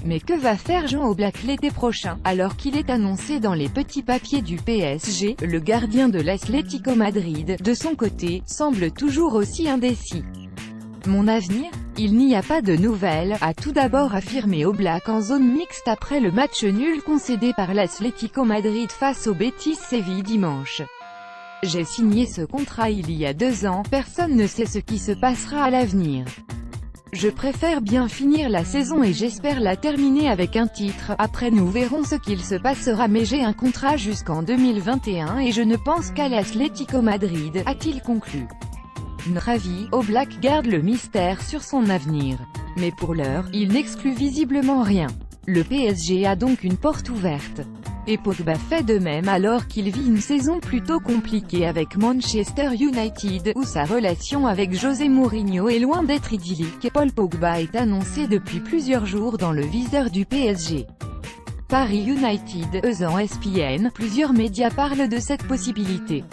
Mais que va faire Jean Oblak l'été prochain? Alors qu'il est annoncé dans les petits papiers du PSG, le gardien de l'Atlético Madrid, de son côté, semble toujours aussi indécis. Mon avenir? Il n'y a pas de nouvelles, a tout d'abord affirmé Oblak en zone mixte après le match nul concédé par l'Atlético Madrid face au Betis Séville dimanche. J'ai signé ce contrat il y a 2 ans, personne ne sait ce qui se passera à l'avenir. Je préfère bien finir la saison et j'espère la terminer avec un titre, après nous verrons ce qu'il se passera mais j'ai un contrat jusqu'en 2021 et je ne pense qu'à l'Atlético Madrid, a-t-il conclu. Notre avis, Oblak garde le mystère sur son avenir. Mais pour l'heure, il n'exclut visiblement rien. Le PSG a donc une porte ouverte. Et Pogba fait de même alors qu'il vit une saison plutôt compliquée avec Manchester United, où sa relation avec José Mourinho est loin d'être idyllique. Paul Pogba est annoncé depuis plusieurs jours dans le viseur du PSG. Paris United, ESPN, plusieurs médias parlent de cette possibilité.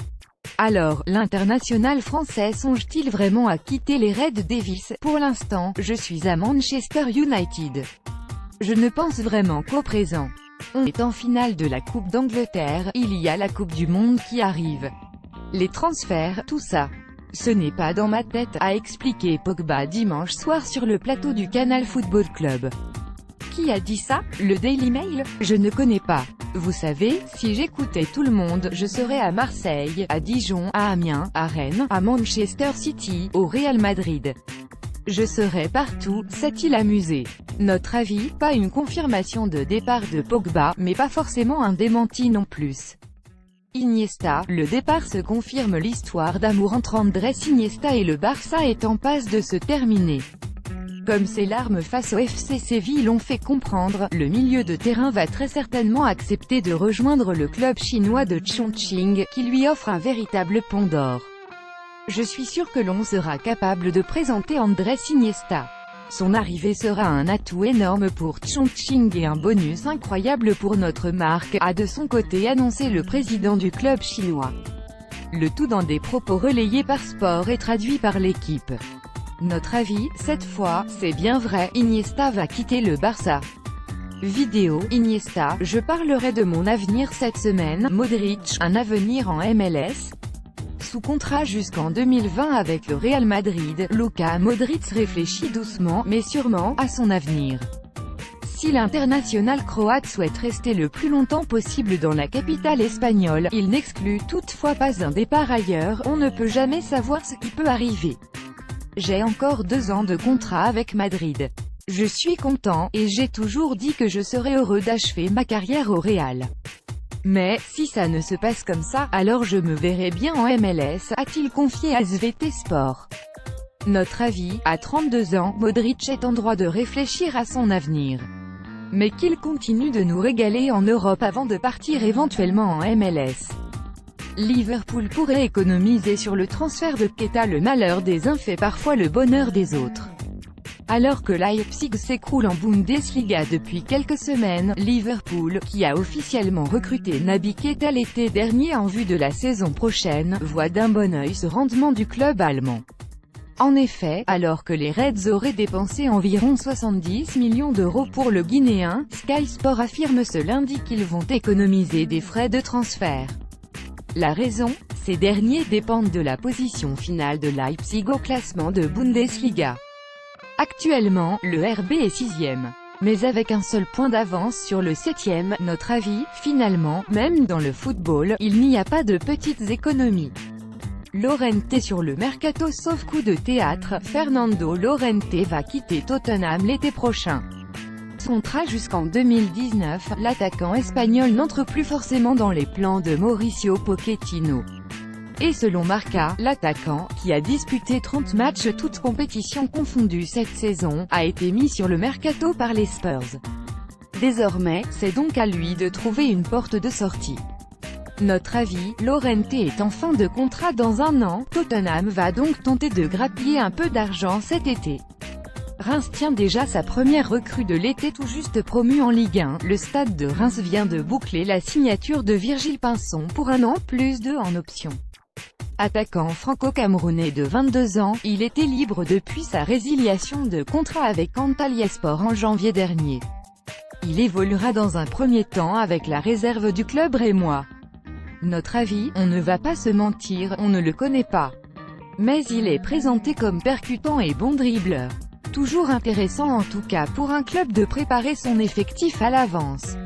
Alors, l'international français songe-t-il vraiment à quitter les Red Devils? Pour l'instant, je suis à Manchester United. Je ne pense vraiment qu'au présent. On est en finale de la Coupe d'Angleterre, il y a la Coupe du Monde qui arrive. Les transferts, tout ça. Ce n'est pas dans ma tête, a expliqué Pogba dimanche soir sur le plateau du Canal Football Club. Qui a dit ça? Le Daily Mail? Je ne connais pas. Vous savez, si j'écoutais tout le monde, je serais à Marseille, à Dijon, à Amiens, à Rennes, à Manchester City, au Real Madrid. Je serais partout, s'est-il amusé. Notre avis, pas une confirmation de départ de Pogba, mais pas forcément un démenti non plus. Iniesta, le départ se confirme. L'histoire d'amour entre Andrés Iniesta et le Barça est en passe de se terminer. Comme ses larmes face au FC Séville l'ont fait comprendre, le milieu de terrain va très certainement accepter de rejoindre le club chinois de Chongqing, qui lui offre un véritable pont d'or. Je suis sûr que l'on sera capable de présenter Andrés Iniesta. Son arrivée sera un atout énorme pour Chongqing et un bonus incroyable pour notre marque, a de son côté annoncé le président du club chinois. Le tout dans des propos relayés par Sport et traduits par l'équipe. Notre avis, cette fois, c'est bien vrai, Iniesta va quitter le Barça. Vidéo, Iniesta, je parlerai de mon avenir cette semaine. Modric, un avenir en MLS. Sous contrat jusqu'en 2020 avec le Real Madrid, Luka Modric réfléchit doucement, mais sûrement, à son avenir. Si l'international croate souhaite rester le plus longtemps possible dans la capitale espagnole, il n'exclut toutefois pas un départ ailleurs, on ne peut jamais savoir ce qui peut arriver. J'ai encore 2 ans de contrat avec Madrid. Je suis content, et j'ai toujours dit que je serais heureux d'achever ma carrière au Real. Mais, si ça ne se passe comme ça, alors je me verrai bien en MLS, a-t-il confié à SVT Sport. Notre avis, à 32 ans, Modric est en droit de réfléchir à son avenir. Mais qu'il continue de nous régaler en Europe avant de partir éventuellement en MLS. Liverpool pourrait économiser sur le transfert de Keita. Le malheur des uns fait parfois le bonheur des autres. Alors que Leipzig s'écroule en Bundesliga depuis quelques semaines, Liverpool, qui a officiellement recruté Naby Keita l'été dernier en vue de la saison prochaine, voit d'un bon œil ce rendement du club allemand. En effet, alors que les Reds auraient dépensé environ 70 millions d'euros pour le Guinéen, Sky Sport affirme ce lundi qu'ils vont économiser des frais de transfert. La raison? Ces derniers dépendent de la position finale de Leipzig au classement de Bundesliga. Actuellement, le RB est 6e. Mais avec un seul point d'avance sur le 7e, notre avis, finalement, même dans le football, il n'y a pas de petites économies. Llorente sur le mercato. Sauf coup de théâtre, Fernando Llorente va quitter Tottenham l'été prochain. Contrat jusqu'en 2019, l'attaquant espagnol n'entre plus forcément dans les plans de Mauricio Pochettino. Et selon Marca, l'attaquant, qui a disputé 30 matchs toutes compétitions confondues cette saison, a été mis sur le mercato par les Spurs. Désormais, c'est donc à lui de trouver une porte de sortie. Notre avis, Llorente est en fin de contrat dans 1 an, Tottenham va donc tenter de grappiller un peu d'argent cet été. Reims tient déjà sa première recrue de l'été tout juste promu en Ligue 1. Le Stade de Reims vient de boucler la signature de Virgile Pinson pour 1 an plus 2 en option. Attaquant franco-camerounais de 22 ans, il était libre depuis sa résiliation de contrat avec Antalyaspor en janvier dernier. Il évoluera dans un premier temps avec la réserve du club rémois. Notre avis, on ne va pas se mentir, on ne le connaît pas. Mais il est présenté comme percutant et bon dribbleur. Toujours intéressant en tout cas pour un club de préparer son effectif à l'avance.